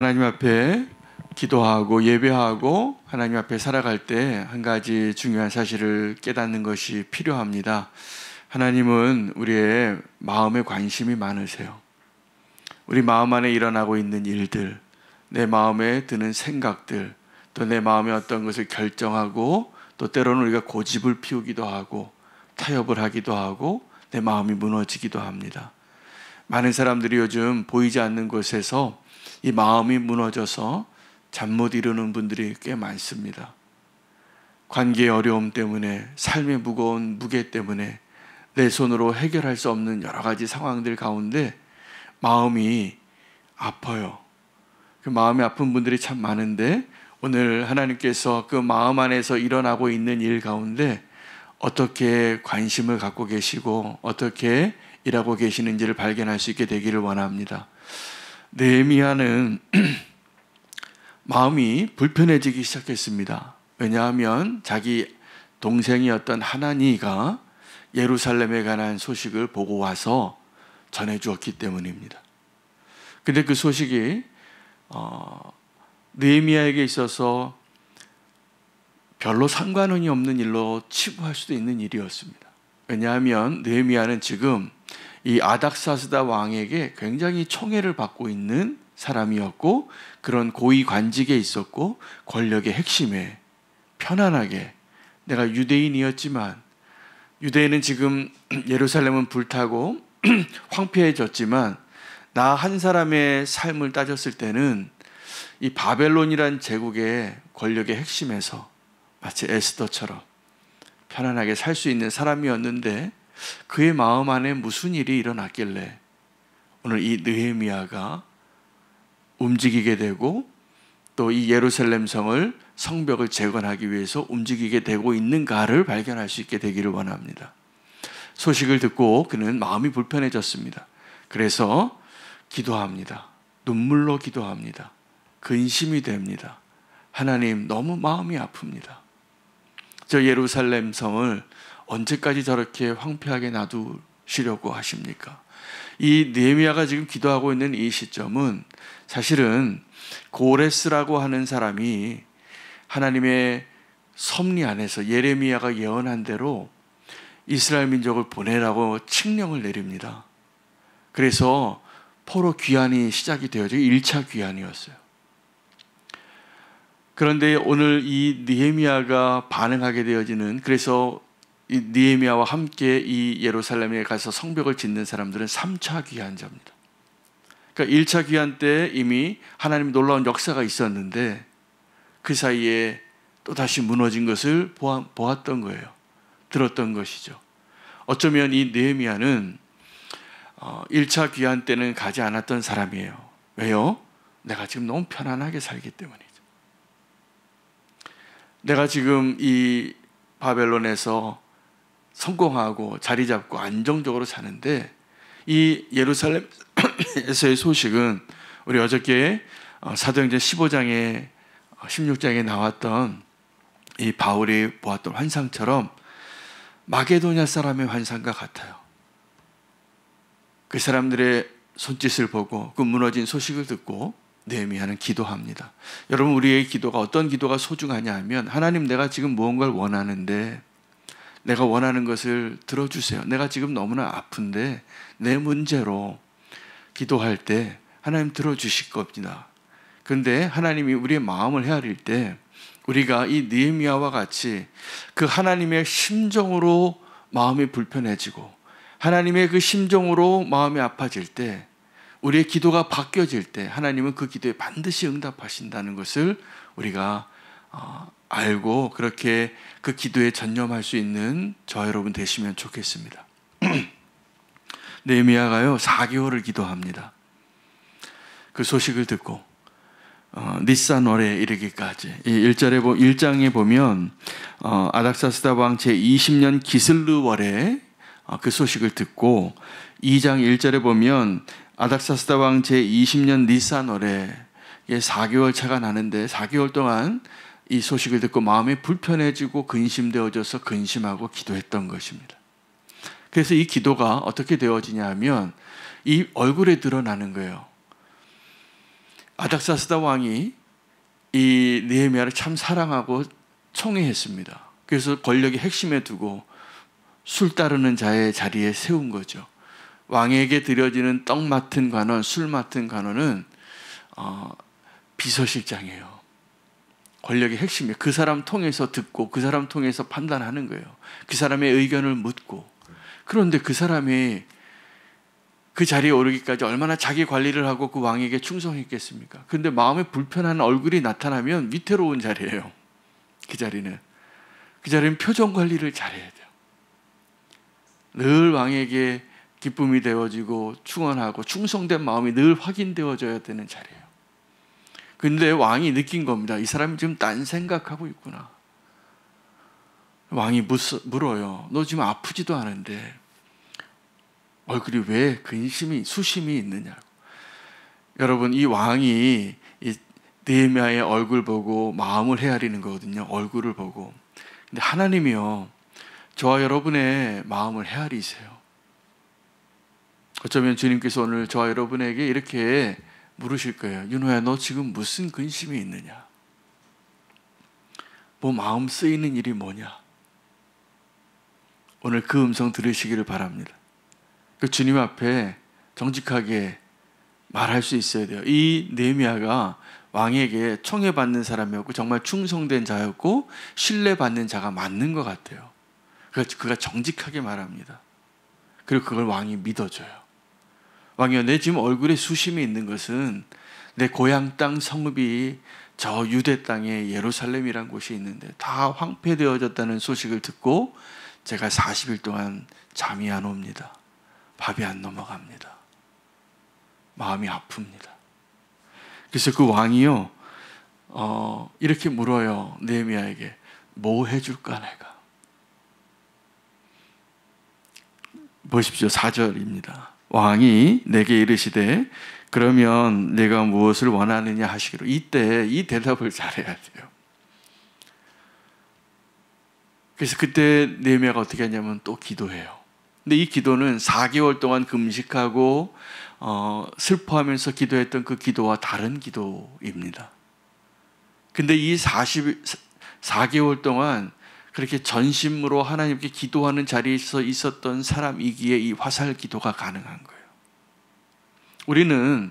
하나님 앞에 기도하고 예배하고 하나님 앞에 살아갈 때 한 가지 중요한 사실을 깨닫는 것이 필요합니다. 하나님은 우리의 마음에 관심이 많으세요. 우리 마음 안에 일어나고 있는 일들, 내 마음에 드는 생각들, 또 내 마음에 어떤 것을 결정하고 또 때로는 우리가 고집을 피우기도 하고 타협을 하기도 하고 내 마음이 무너지기도 합니다. 많은 사람들이 요즘 보이지 않는 곳에서 이 마음이 무너져서 잠 못 이루는 분들이 꽤 많습니다. 관계의 어려움 때문에, 삶의 무거운 무게 때문에 내 손으로 해결할 수 없는 여러 가지 상황들 가운데 마음이 아파요. 그 마음이 아픈 분들이 참 많은데 오늘 하나님께서 그 마음 안에서 일어나고 있는 일 가운데 어떻게 관심을 갖고 계시고 어떻게 일하고 계시는지를 발견할 수 있게 되기를 원합니다. 느헤미야는 마음이 불편해지기 시작했습니다. 왜냐하면 자기 동생이었던 하나니가 예루살렘에 관한 소식을 보고 와서 전해주었기 때문입니다. 근데 그 소식이 느헤미야에게 있어서 별로 상관이 없는 일로 치부할 수도 있는 일이었습니다. 왜냐하면 느헤미야는 지금 이 아닥사스다 왕에게 굉장히 총애를 받고 있는 사람이었고 그런 고위 관직에 있었고 권력의 핵심에 편안하게 내가 유대인이었지만 유대인은 지금 예루살렘은 불타고 황폐해졌지만 나 한 사람의 삶을 따졌을 때는 이 바벨론이란 제국의 권력의 핵심에서 마치 에스더처럼 편안하게 살 수 있는 사람이었는데 그의 마음 안에 무슨 일이 일어났길래 오늘 이 느헤미야가 움직이게 되고 또 이 예루살렘 성을 성벽을 재건하기 위해서 움직이게 되고 있는가를 발견할 수 있게 되기를 원합니다. 소식을 듣고 그는 마음이 불편해졌습니다. 그래서 기도합니다. 눈물로 기도합니다. 근심이 됩니다. 하나님, 너무 마음이 아픕니다. 저 예루살렘 성을 언제까지 저렇게 황폐하게 놔두시려고 하십니까? 이 느헤미야가 지금 기도하고 있는 이 시점은 사실은 고레스라고 하는 사람이 하나님의 섭리 안에서 예레미야가 예언한 대로 이스라엘 민족을 보내라고 칙령을 내립니다. 그래서 포로 귀환이 시작이 되어져 1차 귀환이었어요. 그런데 오늘 이 느헤미야가 반응하게 되어지는 그래서 이 느헤미야와 함께 이 예루살렘에 가서 성벽을 짓는 사람들은 3차 귀환자입니다. 그러니까 1차 귀환 때 이미 하나님의 놀라운 역사가 있었는데 그 사이에 또다시 무너진 것을 보았던 거예요. 들었던 것이죠. 어쩌면 이 느헤미야는 1차 귀환 때는 가지 않았던 사람이에요. 왜요? 내가 지금 너무 편안하게 살기 때문이죠. 내가 지금 이 바벨론에서 성공하고 자리 잡고 안정적으로 사는데 이 예루살렘에서의 소식은 우리 어저께 사도행전 15장에 16장에 나왔던 이 바울이 보았던 환상처럼 마게도냐 사람의 환상과 같아요. 그 사람들의 손짓을 보고 그 무너진 소식을 듣고 느헤미야는 기도합니다. 여러분, 우리의 기도가 어떤 기도가 소중하냐 하면 하나님, 내가 지금 무언가를 원하는데 내가 원하는 것을 들어주세요. 내가 지금 너무나 아픈데 내 문제로 기도할 때 하나님 들어주실 겁니다. 그런데 하나님이 우리의 마음을 헤아릴 때 우리가 이 느헤미야와 같이 그 하나님의 심정으로 마음이 불편해지고 하나님의 그 심정으로 마음이 아파질 때 우리의 기도가 바뀌어질 때 하나님은 그 기도에 반드시 응답하신다는 것을 우리가 알고 그렇게 그 기도에 전념할 수 있는 저 여러분 되시면 좋겠습니다. 느헤미야가요 4개월을 기도합니다. 그 소식을 듣고 니산월에 이르기까지 이 1장에 보면 아닥사스다 왕 제20년 기슬르월에 그 소식을 듣고 2장 1절에 보면 아닥사스다 왕 제20년 니산월에 4개월 차가 나는데 4개월 동안 이 소식을 듣고 마음이 불편해지고 근심되어져서 근심하고 기도했던 것입니다. 그래서 이 기도가 어떻게 되어지냐 하면 이 얼굴에 드러나는 거예요. 아닥사스다 왕이 이 느헤미야를 참 사랑하고 총애했습니다. 그래서 권력의 핵심에 두고 술 따르는 자의 자리에 세운 거죠. 왕에게 드려지는 떡 맡은 관원, 술 맡은 관원은 비서실장이에요. 권력의 핵심이에요. 그 사람 통해서 듣고 그 사람 통해서 판단하는 거예요. 그 사람의 의견을 묻고. 그런데 그 사람이 그 자리에 오르기까지 얼마나 자기 관리를 하고 그 왕에게 충성했겠습니까? 그런데 마음에 불편한 얼굴이 나타나면 위태로운 자리예요. 그 자리는 표정 관리를 잘해야 돼요. 늘 왕에게 기쁨이 되어지고 충원하고 충성된 마음이 늘 확인되어져야 되는 자리예요. 근데 왕이 느낀 겁니다. 이 사람이 지금 딴 생각하고 있구나. 왕이 물어요. 너 지금 아프지도 않은데 얼굴이 왜 근심이 수심이 있느냐고. 여러분, 이 왕이 이 느헤미야의 얼굴 보고 마음을 헤아리는 거거든요. 얼굴을 보고. 근데 하나님이요, 저와 여러분의 마음을 헤아리세요. 어쩌면 주님께서 오늘 저와 여러분에게 이렇게 물으실 거예요. 윤호야, 너 지금 무슨 근심이 있느냐? 뭐 마음 쓰이는 일이 뭐냐? 오늘 그 음성 들으시기를 바랍니다. 그 주님 앞에 정직하게 말할 수 있어야 돼요. 이 느헤미야가 왕에게 청해받는 사람이었고 정말 충성된 자였고 신뢰받는 자가 맞는 것 같아요. 그가 정직하게 말합니다. 그리고 그걸 왕이 믿어줘요. 왕이여, 내 지금 얼굴에 수심이 있는 것은 내 고향 땅 성읍이 저 유대 땅에 예루살렘이란 곳이 있는데 다 황폐되어졌다는 소식을 듣고 제가 40일 동안 잠이 안 옵니다. 밥이 안 넘어갑니다. 마음이 아픕니다. 그래서 그 왕이요, 이렇게 물어요. 느헤미야에게 뭐 해줄까 내가. 보십시오. 4절입니다. 왕이 내게 이르시되 그러면 내가 무엇을 원하느냐 하시기로. 이때 이 대답을 잘해야 돼요. 그래서 그때 느헤미야가 어떻게 하냐면 또 기도해요. 근데 이 기도는 4개월 동안 금식하고 슬퍼하면서 기도했던 그 기도와 다른 기도입니다. 근데 이 4개월 동안 그렇게 전심으로 하나님께 기도하는 자리에서 있었던 사람이기에 이 화살 기도가 가능한 거예요. 우리는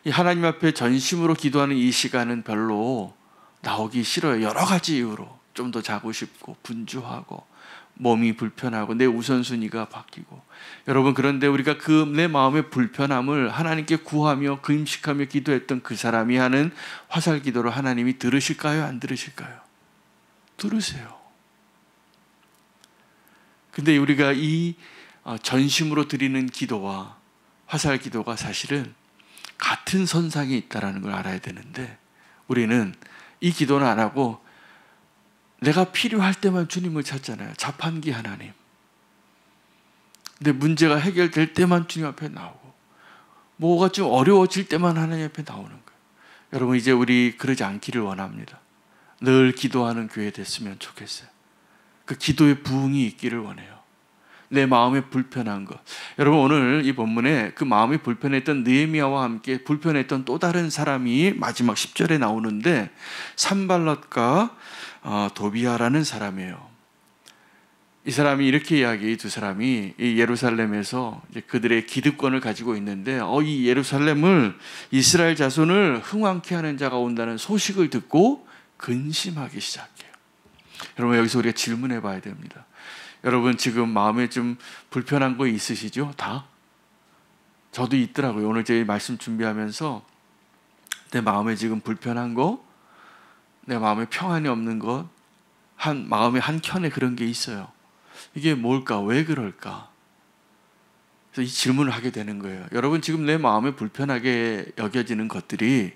이 하나님 앞에 전심으로 기도하는 이 시간은 별로 나오기 싫어요. 여러 가지 이유로. 좀 더 자고 싶고 분주하고 몸이 불편하고 내 우선순위가 바뀌고. 여러분, 그런데 우리가 그 내 마음의 불편함을 하나님께 구하며 금식하며 기도했던 그 사람이 하는 화살 기도를 하나님이 들으실까요? 안 들으실까요? 들으세요. 근데 우리가 이 전심으로 드리는 기도와 화살 기도가 사실은 같은 선상에 있다는 걸 알아야 되는데 우리는 이 기도는 안 하고 내가 필요할 때만 주님을 찾잖아요. 자판기 하나님. 근데 문제가 해결될 때만 주님 앞에 나오고 뭐가 좀 어려워질 때만 하나님 앞에 나오는 거예요. 여러분, 이제 우리 그러지 않기를 원합니다. 늘 기도하는 교회 됐으면 좋겠어요. 그 기도의 부흥이 있기를 원해요. 내 마음에 불편한 것. 여러분, 오늘 이 본문에 그 마음이 불편했던 느헤미야와 함께 불편했던 또 다른 사람이 마지막 10절에 나오는데 산발랏과 도비야라는 사람이에요. 이 사람이 이렇게 이야기해. 두 사람이 이 예루살렘에서 이제 그들의 기득권을 가지고 있는데 이 예루살렘을 이스라엘 자손을 흥왕케 하는 자가 온다는 소식을 듣고 근심하기 시작해요. 여러분, 여기서 우리가 질문해 봐야 됩니다. 여러분, 지금 마음에 좀 불편한 거 있으시죠? 다? 저도 있더라고요. 오늘 제 말씀 준비하면서 내 마음에 지금 불편한 거, 내 마음에 평안이 없는 것, 마음의 한 켠에 그런 게 있어요. 이게 뭘까? 왜 그럴까? 그래서 이 질문을 하게 되는 거예요. 여러분, 지금 내 마음에 불편하게 여겨지는 것들이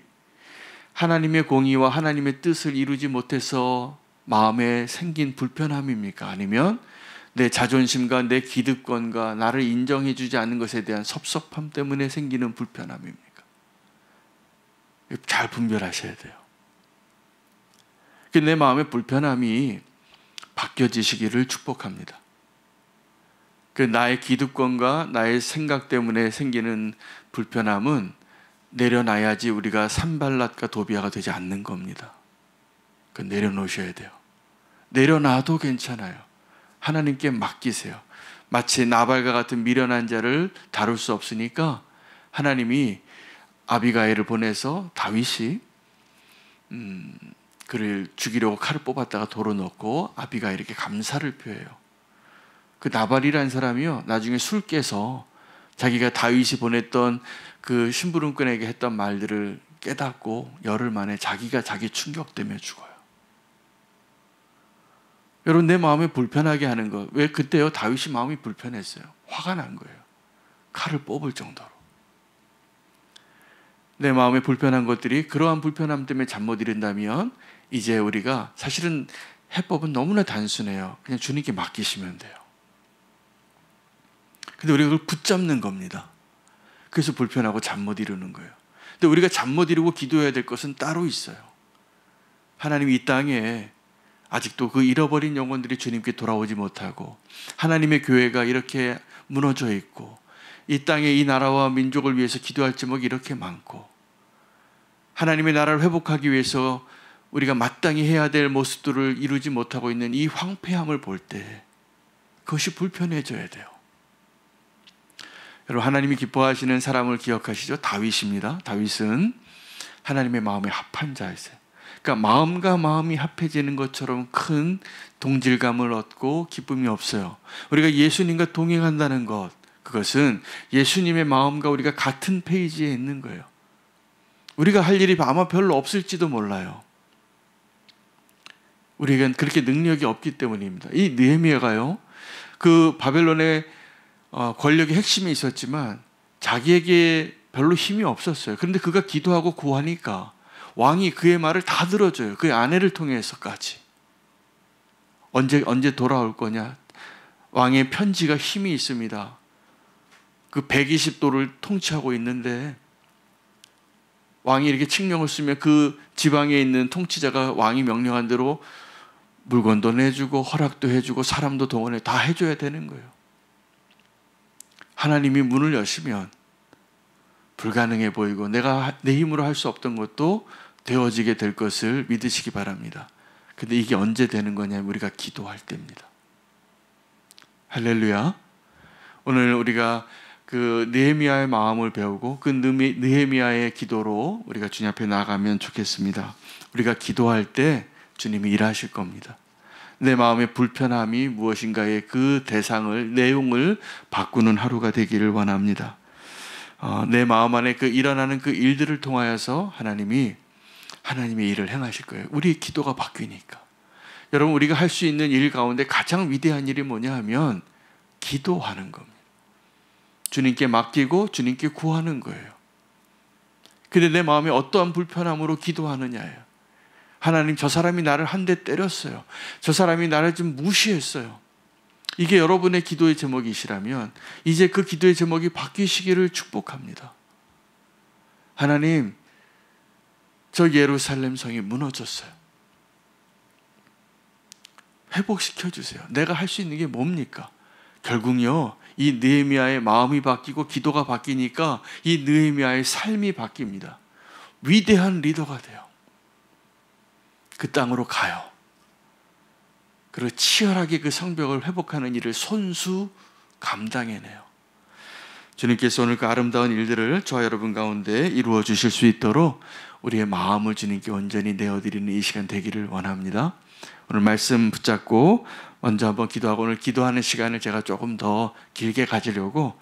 하나님의 공의와 하나님의 뜻을 이루지 못해서 마음에 생긴 불편함입니까? 아니면 내 자존심과 내 기득권과 나를 인정해 주지 않는 것에 대한 섭섭함 때문에 생기는 불편함입니까? 잘 분별하셔야 돼요. 내 마음의 불편함이 바뀌어지시기를 축복합니다. 나의 기득권과 나의 생각 때문에 생기는 불편함은 내려놔야지 우리가 산발랏과 도비아가 되지 않는 겁니다. 그 내려놓으셔야 돼요. 내려놔도 괜찮아요. 하나님께 맡기세요. 마치 나발과 같은 미련한 자를 다룰 수 없으니까 하나님이 아비가일을 보내서 다윗이 그를 죽이려고 칼을 뽑았다가 도로 넣고 아비가일에게 감사를 표해요. 그 나발이라는 사람이요, 나중에 술 깨서 자기가 다윗이 보냈던 그 심부름꾼에게 했던 말들을 깨닫고 열흘 만에 자기가 자기 충격 때문에 죽어요. 여러분, 내 마음이 불편하게 하는 것, 왜 그때요? 다윗이 마음이 불편했어요. 화가 난 거예요. 칼을 뽑을 정도로. 내 마음에 불편한 것들이 그러한 불편함 때문에 잠 못 이룬다면 이제 우리가 사실은 해법은 너무나 단순해요. 그냥 주님께 맡기시면 돼요. 근데 우리가 그걸 붙잡는 겁니다. 그래서 불편하고 잠 못 이루는 거예요. 근데 우리가 잠 못 이루고 기도해야 될 것은 따로 있어요. 하나님이 이 땅에 아직도 그 잃어버린 영혼들이 주님께 돌아오지 못하고 하나님의 교회가 이렇게 무너져 있고 이 땅에 이 나라와 민족을 위해서 기도할 제목이 이렇게 많고 하나님의 나라를 회복하기 위해서 우리가 마땅히 해야 될 모습들을 이루지 못하고 있는 이 황폐함을 볼 때 그것이 불편해져야 돼요. 여러분, 하나님이 기뻐하시는 사람을 기억하시죠? 다윗입니다. 다윗은 하나님의 마음에 합한 자였어요. 그러니까 마음과 마음이 합해지는 것처럼 큰 동질감을 얻고 기쁨이 없어요. 우리가 예수님과 동행한다는 것, 그것은 예수님의 마음과 우리가 같은 페이지에 있는 거예요. 우리가 할 일이 아마 별로 없을지도 몰라요. 우리에겐 그렇게 능력이 없기 때문입니다. 이 느헤미야가요, 그 바벨론의 권력의 핵심에 있었지만 자기에게 별로 힘이 없었어요. 그런데 그가 기도하고 구하니까 왕이 그의 말을 다 들어줘요. 그의 아내를 통해서까지. 언제 돌아올 거냐? 왕의 편지가 힘이 있습니다. 그 120도를 통치하고 있는데 왕이 이렇게 칙령을 쓰면 그 지방에 있는 통치자가 왕이 명령한 대로 물건도 내주고 허락도 해주고 사람도 동원해 다 해줘야 되는 거예요. 하나님이 문을 여시면 불가능해 보이고 내가 내 힘으로 할 수 없던 것도 되어지게 될 것을 믿으시기 바랍니다. 근데 이게 언제 되는 거냐면 우리가 기도할 때입니다. 할렐루야. 오늘 우리가 그 느헤미야의 마음을 배우고 그 느헤미야의 기도로 우리가 주님 앞에 나가면 좋겠습니다. 우리가 기도할 때 주님이 일하실 겁니다. 내 마음의 불편함이 무엇인가의 그 대상을, 내용을 바꾸는 하루가 되기를 원합니다. 내 마음 안에 그 일어나는 그 일들을 통하여서 하나님의 일을 행하실 거예요. 우리의 기도가 바뀌니까. 여러분, 우리가 할 수 있는 일 가운데 가장 위대한 일이 뭐냐 하면 기도하는 겁니다. 주님께 맡기고 주님께 구하는 거예요. 근데 내 마음에 어떠한 불편함으로 기도하느냐예요. 하나님, 저 사람이 나를 한 대 때렸어요. 저 사람이 나를 좀 무시했어요. 이게 여러분의 기도의 제목이시라면 이제 그 기도의 제목이 바뀌시기를 축복합니다. 하나님, 저 예루살렘 성이 무너졌어요. 회복시켜 주세요. 내가 할 수 있는 게 뭡니까? 결국요, 이 느헤미야의 마음이 바뀌고 기도가 바뀌니까 이 느헤미야의 삶이 바뀝니다. 위대한 리더가 돼요. 그 땅으로 가요. 그리고 치열하게 그 성벽을 회복하는 일을 손수 감당해내요. 주님께서 오늘 그 아름다운 일들을 저와 여러분 가운데 이루어 주실 수 있도록 우리의 마음을 주님께 온전히 내어드리는 이 시간 되기를 원합니다. 오늘 말씀 붙잡고 먼저 한번 기도하고, 오늘 기도하는 시간을 제가 조금 더 길게 가지려고